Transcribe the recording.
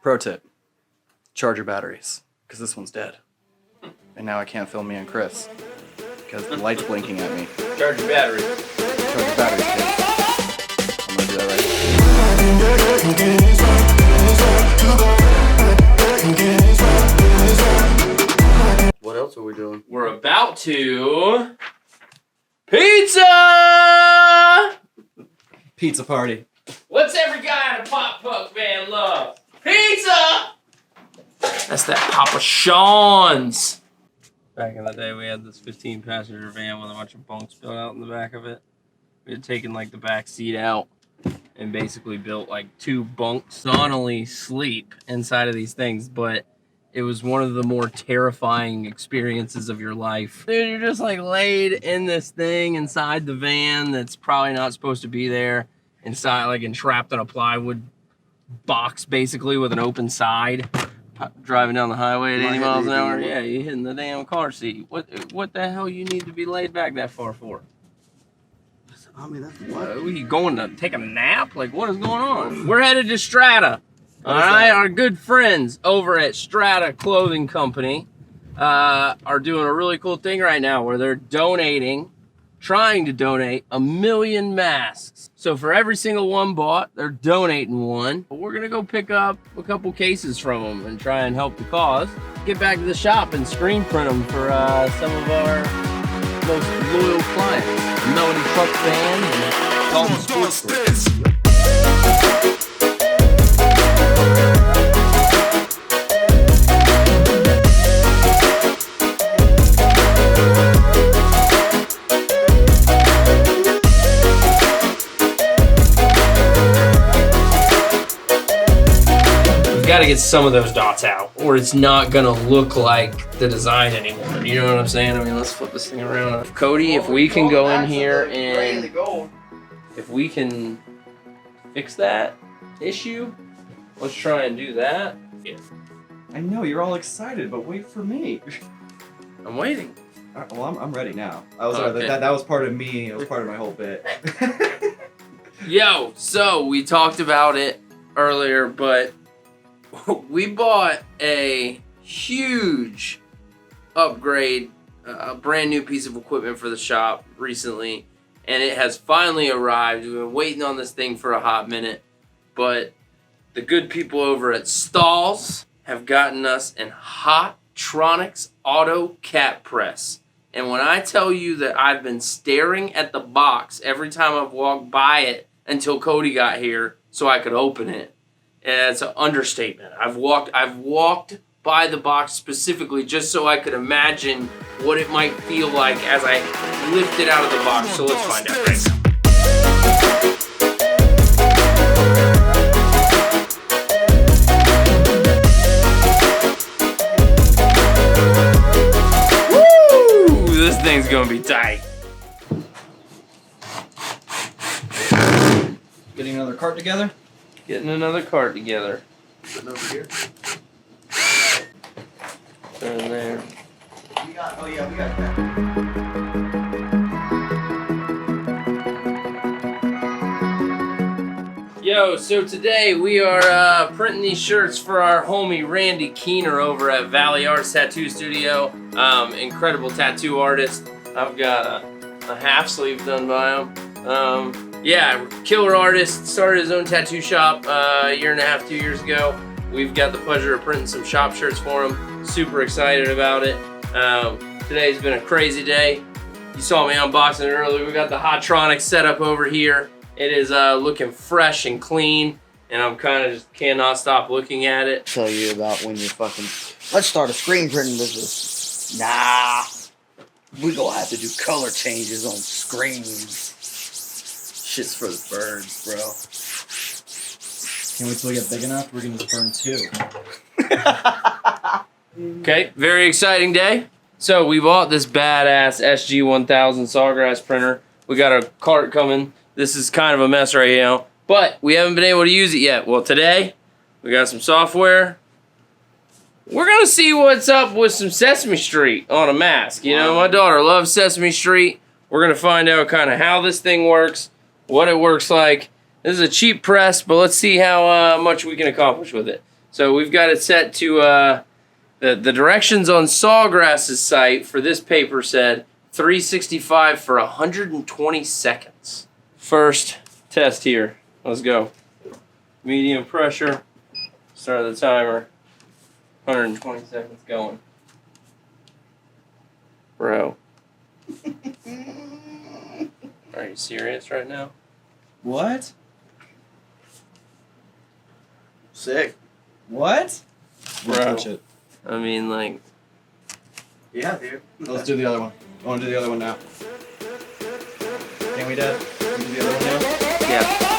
Pro tip, charge your batteries, because this one's dead. And now I can't film me and Chris, because the light's blinking at me. Charge your batteries. Charge your batteries, kids. I'm gonna do that right. What else are we doing? We're about to... Pizza! Pizza party. What's every guy in a pop punk band love? Pizza! That's that Papa Sean's. Back in the day, we had this 15-passenger van with a bunch of bunks built out in the back of it. We had taken like the back seat out and basically built like 2 bunks. Not only sleep inside of these things, but it was one of the more terrifying experiences of your life. Dude, you're just like laid in this thing inside the van that's probably not supposed to be there. Inside, like entrapped in a plywood box, basically, with an open side. Driving down the highway at 80 miles an hour. Yeah, you're hitting the damn car seat. What the hell you need to be laid back that far for? I mean, that's what? Are you going to take a nap? Like, what is going on? We're headed to Strata. All right, our good friends over at Strata Clothing Company are doing a really cool thing right now where they're trying to donate 1 million masks. So for every single one bought, they're donating one. But we're gonna go pick up a couple cases from them and try and help the cause. Get back to the shop and screen print them for some of our most loyal clients. Melody Truck Band and Dalton Sports Group. Got to get some of those dots out or it's not gonna look like the design anymore. You know what I'm saying? I mean, let's flip this thing around. Cody, if we can go in here and if we can fix that issue, let's try and do that. Yeah. I know, you're all excited, but wait for me. I'm waiting. Well, I'm ready now. That was part of me. It was part of my whole bit. Yo, so we talked about it earlier, but we bought a huge upgrade, a brand new piece of equipment for the shop recently, and it has finally arrived. We've been waiting on this thing for a hot minute, but the good people over at Stalls have gotten us an Hottronics Auto Cat Press. And when I tell you that I've been staring at the box every time I've walked by it until Cody got here so I could open it, and it's an understatement. I've walked by the box specifically just so I could imagine what it might feel like as I lift it out of the box. So let's find out right now. Woo! This thing's gonna be tight. Getting another cart together? Getting another cart together. Sitting over here. They're in there. We got that. Yo, so today we are printing these shirts for our homie Randy Keener over at Valley Arts Tattoo Studio. Incredible tattoo artist. I've got a half sleeve done by him. Yeah, killer artist, started his own tattoo shop a year and a half, 2 years ago. We've got the pleasure of printing some shop shirts for him. Super excited about it. Today's been a crazy day. You saw me unboxing it earlier. We got the Hottronics set up over here. It is looking fresh and clean, and I'm kind of just cannot stop looking at it. Tell you about when you're fucking, let's start a screen printing business. Nah, we gonna have to do color changes on screens. Shit's for the birds, bro. Can't wait till we get big enough. We're gonna burn 2. Okay, very exciting day. So we bought this badass SG-1000 Sawgrass printer. We got a cart coming. This is kind of a mess right now, but we haven't been able to use it yet. Well, today we got some software. We're gonna see what's up with some Sesame Street on a mask. You know, my daughter loves Sesame Street. We're gonna find out kind of how this thing works, what it works like. This is a cheap press, but let's see how much we can accomplish with it. So we've got it set to the directions on Sawgrass's site for this paper said 365 for 120 seconds. First test here. Let's go. Medium pressure. Start the timer. 120 seconds going. Bro. Are you serious right now? What? Sick. What? Bro. Touch it. I mean, like, Yeah, dude. Let's do the other one. I want to do the other one now. Can we, Dad? Can we do the other one now? yeah.